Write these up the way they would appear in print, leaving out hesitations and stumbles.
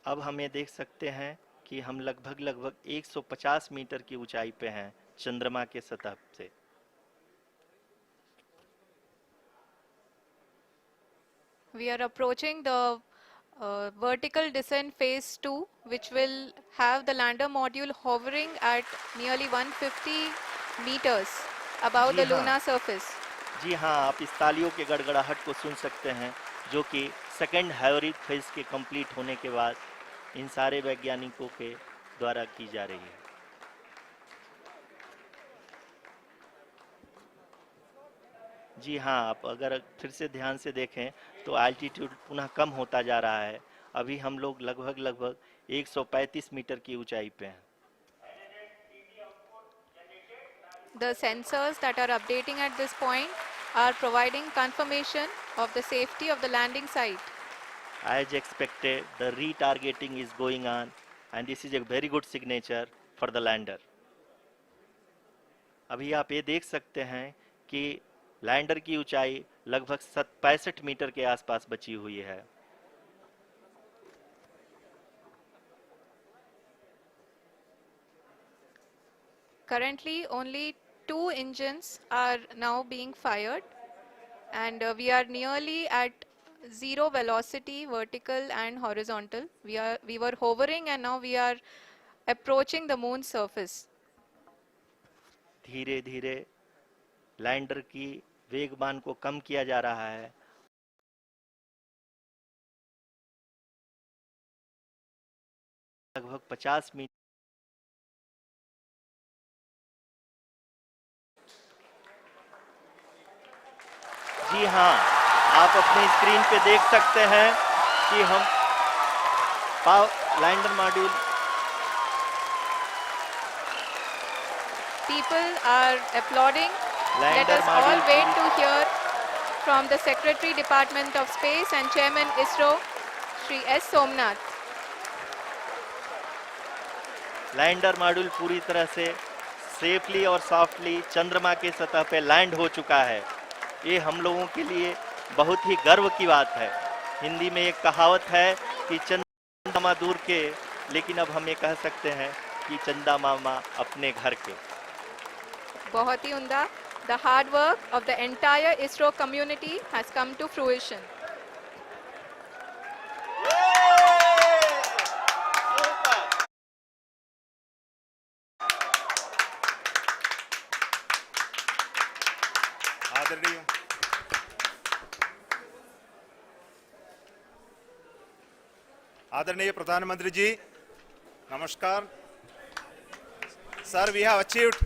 अब हमें देख सकते हैं कि हम लगभग 150 मीटर की ऊंचाई पे हैं चंद्रमा के सतह से। We are approaching the vertical descent phase 2, which will have the lander module hovering at nearly 150 meters above ji the हाँ, lunar surface. जी हाँ, आप इस तालियों के गड़गड़ाहट को सुन सकते हैं, जो कि सेकंड हाइब्रिड फेज के कंप्लीट होने के बाद इन सारे वैज्ञानिकों के द्वारा की जा रही है। जी हाँ, आप अगर फिर से ध्यान से देखें तो एल्टीट्यूड पुनः कम होता जा रहा है। अभी हम लोग लगभग 135 मीटर की ऊंचाई पे हैं। The sensors that are updating at this point are providing confirmation of the safety of the landing site. As expected, the retargeting is going on, and this is a very good signature for the lander. अभी आप ये देख सकते हैं कि lander की ऊंचाई लगभग 65 मीटर के आसपास बची हुई है। Currently, only 2 engines are now being fired, and we are nearly at zero velocity, vertical and horizontal. We were hovering, and now we are approaching the moon's surface. धीरे धीरे लैंडर की वेगमान को कम किया जा रहा है। लगभग 50 मीटर। जी हाँ, आप अपनी स्क्रीन पे देख सकते हैं कि हम lander module. People are applauding. Let lander us all module wait to hear from the Secretary, Department of Space and Chairman ISRO, Shri S. Somnath. Lander module पूरी तरह से सेफली और सॉफ्टली चंद्रमा के सतह पे लैंड हो चुका है। ये हम लोगों के लिए बहुत ही गर्व की बात है। हिंदी में एक कहावत है कि चंदा मामा दूर के, लेकिन अब हम ये कह सकते हैं कि चंदा मामा अपने घर के। बहुत ही उम्दा. The hard work of the entire ISRO community has come to fruition. आदरणीय आदरणीय प्रधानमंत्री जी, नमस्कार sir. We have achieved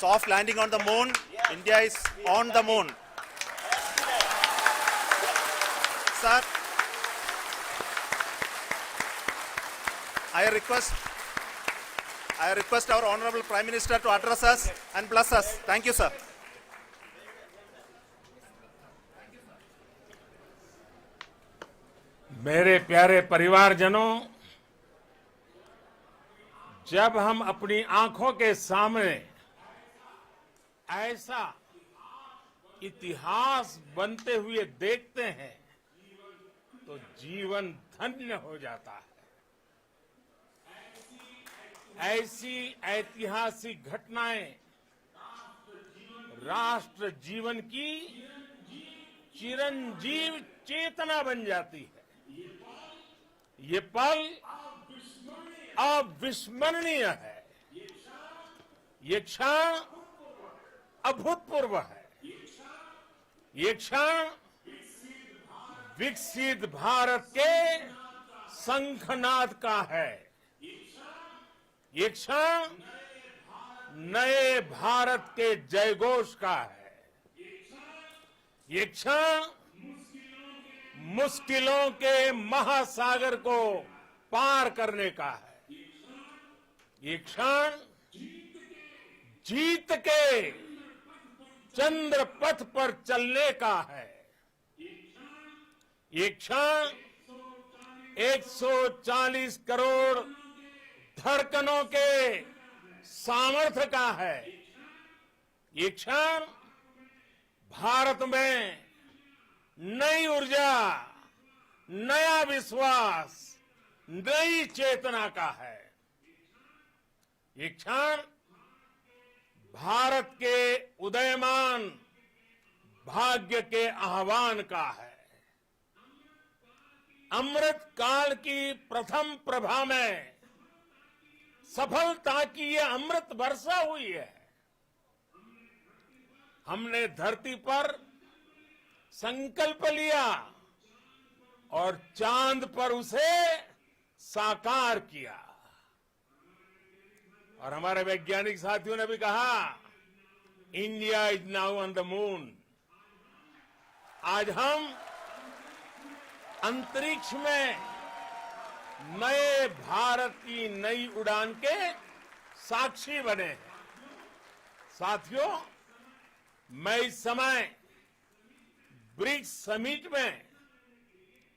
soft landing on the moon. India is on the moon. Sir, I request our Honorable Prime Minister to address us and bless us. Thank you, sir. मेरे प्यारे परिवारजनों, जब हम अपनी आंखों के सामने ऐसा इतिहास बनते हुए देखते हैं तो जीवन धन्य हो जाता है। ऐसी ऐतिहासिक घटनाएं राष्ट्र जीवन की चिरंजीव चेतना बन जाती है। ये पल अविस्मरणीय है। ये क्षण अभूतपूर्व है। ये क्षण विकसित भारत के शंखनाद का है। ये क्षण नए भारत के जयघोष का है। ये क्षण मुश्किलों के महासागर को पार करने का है। ये क्षण जीत के चंद्र पथ पर चलने का है। ये क्षण 140 करोड़ धड़कनों के सामर्थ्य का है। ये क्षण भारत में नई ऊर्जा, नया विश्वास, नई चेतना का है। ये क्षण भारत के उदयमान भाग्य के आह्वान का है। अमृत काल की प्रथम प्रभा में सफलता की ये अमृत वर्षा हुई है। हमने धरती पर संकल्प लिया और चांद पर उसे साकार किया। और हमारे वैज्ञानिक साथियों ने भी कहा, India is now on the moon. आज हम अंतरिक्ष में नए भारत की नई उड़ान के साक्षी बने हैं। साथियों, मैं इस समय ब्रिक्स समिट में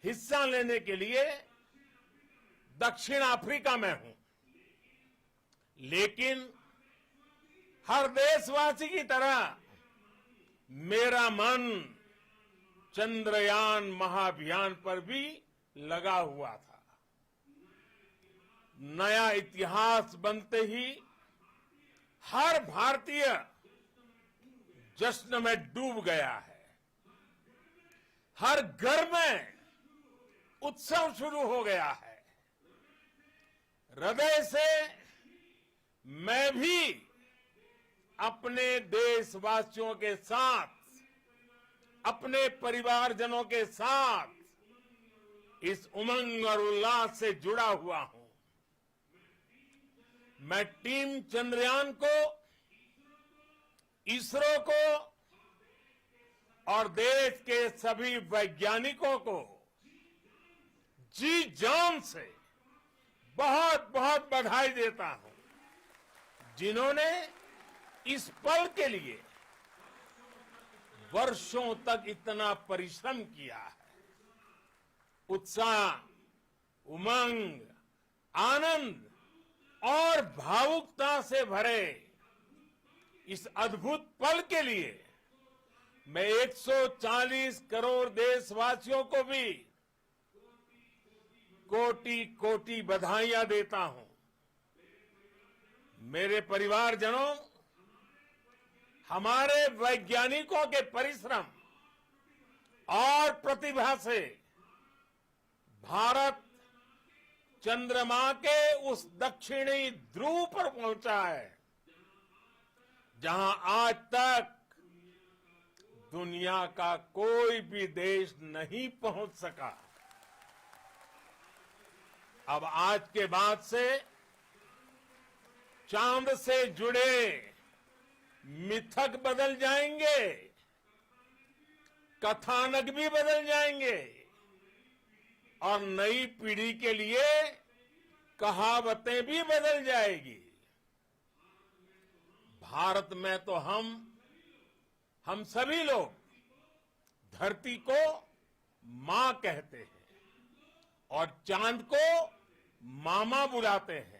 हिस्सा लेने के लिए दक्षिण अफ्रीका में हूं, लेकिन हर देशवासी की तरह मेरा मन चंद्रयान महाअभियान पर भी लगा हुआ था। नया इतिहास बनते ही हर भारतीय जश्न में डूब गया है। हर घर में उत्सव शुरू हो गया है। हृदय से मैं भी अपने देशवासियों के साथ, अपने परिवारजनों के साथ इस उमंग और उल्लास से जुड़ा हुआ हूं। मैं टीम चंद्रयान को, इसरो को और देश के सभी वैज्ञानिकों को जी जान से बहुत बहुत बधाई देता हूं, जिन्होंने इस पल के लिए वर्षों तक इतना परिश्रम किया है। उत्साह, उमंग, आनंद और भावुकता से भरे इस अद्भुत पल के लिए मैं 140 करोड़ देशवासियों को भी कोटि कोटि बधाइयां देता हूं। मेरे परिवारजनों, हमारे वैज्ञानिकों के परिश्रम और प्रतिभा से भारत चंद्रमा के उस दक्षिणी ध्रुव पर पहुंचा है, जहां आज तक दुनिया का कोई भी देश नहीं पहुंच सका। अब आज के बाद से चांद से जुड़े मिथक बदल जाएंगे, कथानक भी बदल जाएंगे और नई पीढ़ी के लिए कहावतें भी बदल जाएगी। भारत में तो हम सभी लोग धरती को मां कहते हैं और चांद को मामा बुलाते हैं।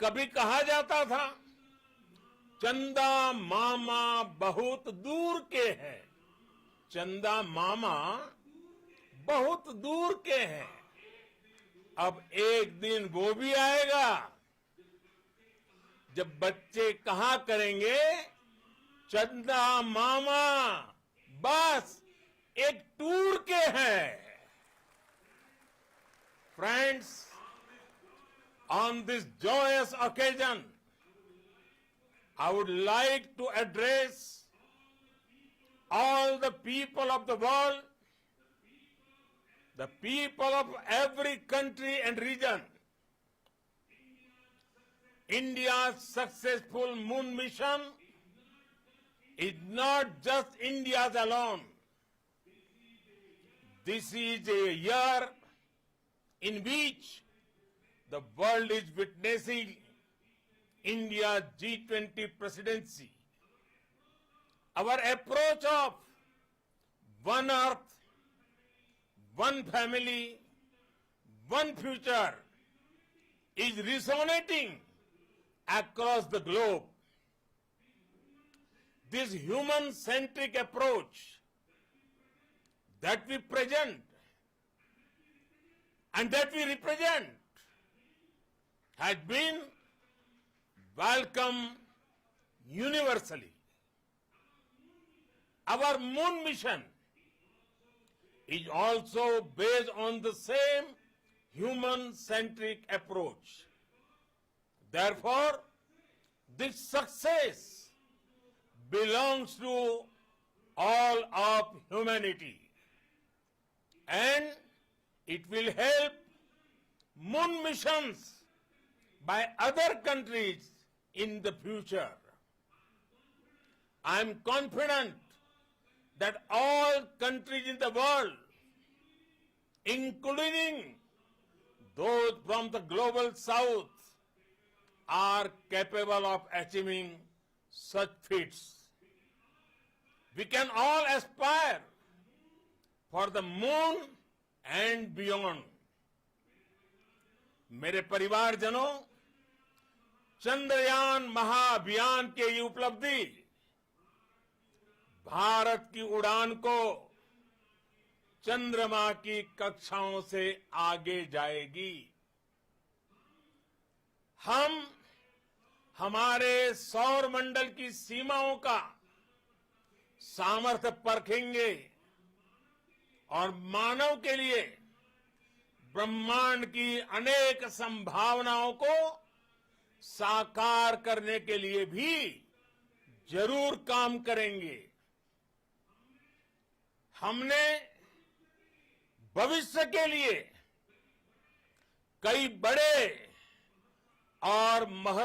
कभी कहा जाता था, चंदा मामा बहुत दूर के हैं। चंदा मामा बहुत दूर के हैं। अब एक दिन वो भी आएगा जब बच्चे कहा करेंगे, चंदा मामा बस एक टूर के हैं। Friends, on this joyous occasion, I would like to address all the people of the world, the people of every country and region. India's successful moon mission is not just India's alone. This is a year in which the world is witnessing India's G20 presidency. Our approach of one earth, one family, one future is resonating across the globe. This human-centric approach that we present and that we represent has been welcomed universally. Our moon mission is also based on the same human-centric approach. Therefore, this success belongs to all of humanity, and it will help moon missions by other countries in the future. I am confident that all countries in the world, including those from the global south, are capable of achieving such feats. We can all aspire for the moon and beyond. मेरे परिवारजनों, चंद्रयान महाअभियान के ये उपलब्धि भारत की उड़ान को चंद्रमा की कक्षाओं से आगे जाएगी। हम हमारे सौर मंडल की सीमाओं का सामर्थ्य परखेंगे और मानव के लिए ब्रह्मांड की अनेक संभावनाओं को साकार करने के लिए भी जरूर काम करेंगे। हमने भविष्य के लिए कई बड़े और महत्वपूर्ण